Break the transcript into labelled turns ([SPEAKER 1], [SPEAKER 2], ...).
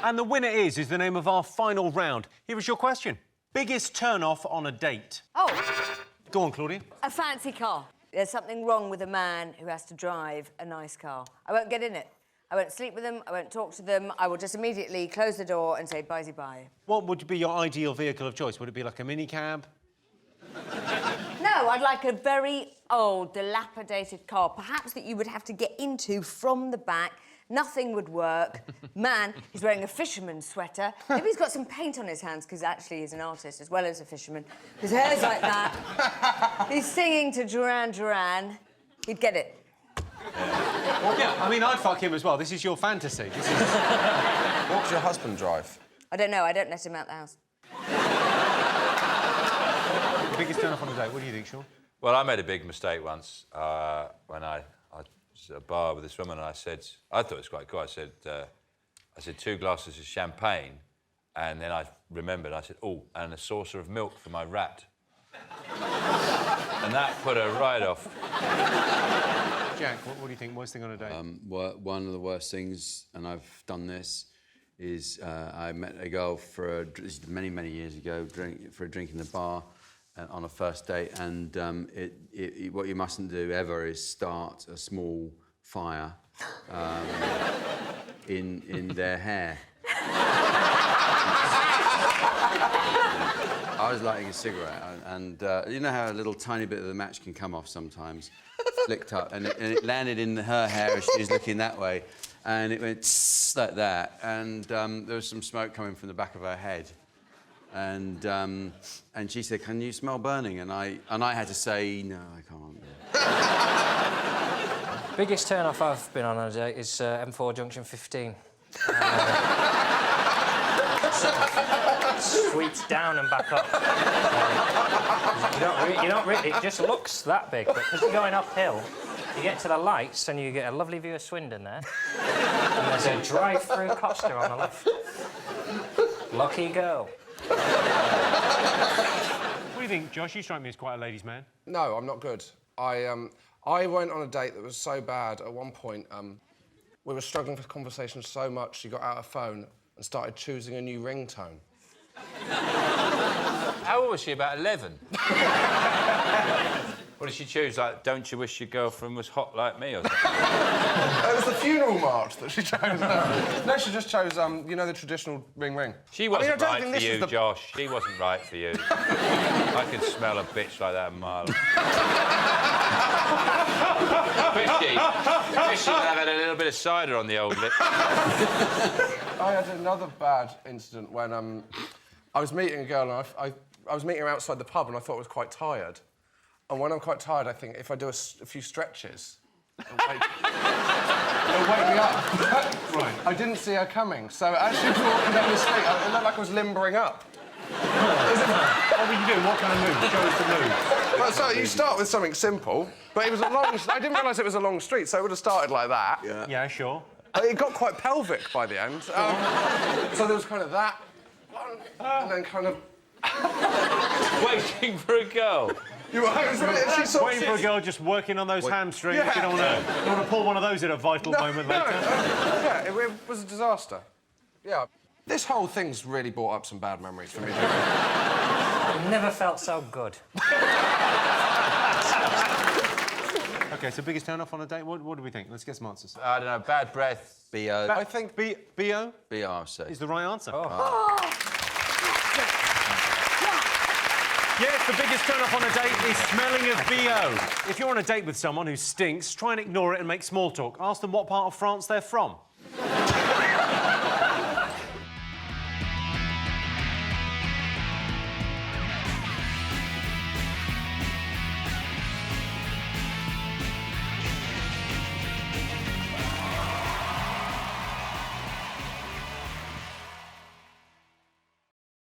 [SPEAKER 1] And the winner is the name of our final round. Here is your question. Biggest turn-off on a date?
[SPEAKER 2] Oh.
[SPEAKER 1] Go on, Claudia.
[SPEAKER 2] A fancy car. There's something wrong with a man who has to drive a nice car. I won't get in it. I won't sleep with them, I won't talk to them. I will just immediately close the door and say bye-bye.
[SPEAKER 1] What would be your ideal vehicle of choice? Would it be like a minicab?
[SPEAKER 2] No, I'd like a very old, dilapidated car, perhaps that you would have to get into from the back. Nothing would work. Man, he's wearing a fisherman's sweater. Maybe he's got some paint on his hands, because actually he's an artist as well as a fisherman. His hair's like that. He's singing to Duran Duran. He'd get it.
[SPEAKER 1] Well, yeah, I mean, I'd fuck him as well. This is your fantasy. This is...
[SPEAKER 3] What does your husband drive?
[SPEAKER 2] I don't know. I don't let him out the house.
[SPEAKER 1] Biggest turn-off on a date. What do you think, Sean?
[SPEAKER 4] Well, I made a big mistake once when I was at a bar with this woman, and I thought it was quite cool. I said 2 glasses of champagne, and then I remembered. I said, oh, and a saucer of milk for my rat. And that put her right off.
[SPEAKER 1] Jack, what do you think? Worst thing on a date?
[SPEAKER 5] One of the worst things, and I've done this, is I met a girl this is many, many years ago for a drink in the bar on a first date, and what you mustn't do ever is start a small fire in their hair. I was lighting a cigarette, and you know how a little tiny bit of the match can come off sometimes? Flicked up, and it landed in her hair as she was looking that way, and it went tss like that, and there was some smoke coming from the back of her head, and she said, "Can you smell burning?" And I had to say, "No, I can't."
[SPEAKER 6] Biggest turn-off I've been on a date is M4 Junction 15. Sweeps down and back up. You don't really... It just looks that big, but because you're going uphill, you get to the lights and you get a lovely view of Swindon there. And there's a drive-through Costa on the left. Lucky girl.
[SPEAKER 1] What do you think, Josh? You strike me as quite a ladies' man.
[SPEAKER 3] No, I'm not good. I went on a date that was so bad. At one point, we were struggling for conversation so much, she got out her phone and started choosing a new ringtone.
[SPEAKER 4] How old was she? About 11? What did she choose? Like, don't you wish your girlfriend was hot like me or something?
[SPEAKER 3] It was the funeral march that she chose. No, she just chose, you know, the traditional ring.
[SPEAKER 4] She wasn't right for you, Josh. She wasn't right for you. I could smell a bitch like that a mile. Wish she'd have had a little bit of cider on the old lip.
[SPEAKER 3] I had another bad incident when I was meeting a girl and I was meeting her outside the pub and I thought I was quite tired. And when I'm quite tired, I think if I do a few stretches, it'll wake me up.
[SPEAKER 1] Right.
[SPEAKER 3] I didn't see her coming, so as she was walking down the street, it looked like I was limbering up.
[SPEAKER 1] What were you doing? What kind of move? Show us the move.
[SPEAKER 3] Well, so you start with something simple, but it was a long... I didn't realise it was a long street, so it would have started like that.
[SPEAKER 1] Yeah, sure.
[SPEAKER 3] It got quite pelvic by the end. So there was kind of that one, and then kind of...
[SPEAKER 4] Waiting for a girl.
[SPEAKER 3] She sort
[SPEAKER 1] Waiting for a girl just working on those hamstrings.
[SPEAKER 3] Yeah.
[SPEAKER 1] You don't want to pull one of those at a vital moment later.
[SPEAKER 3] Yeah, it was a disaster. Yeah. This whole thing's really brought up some bad memories for me.
[SPEAKER 6] I've never felt so good.
[SPEAKER 1] OK, so biggest turn-off on a date? What do we think? Let's get some answers.
[SPEAKER 4] I don't know, bad breath.
[SPEAKER 5] B.O.
[SPEAKER 3] I think...
[SPEAKER 1] B.O.
[SPEAKER 5] B.R. say.
[SPEAKER 1] is the right answer.
[SPEAKER 2] Oh.
[SPEAKER 1] Yes, the biggest turn-off on a date is smelling of B.O. If you're on a date with someone who stinks, try and ignore it and make small talk. Ask them what part of France they're from.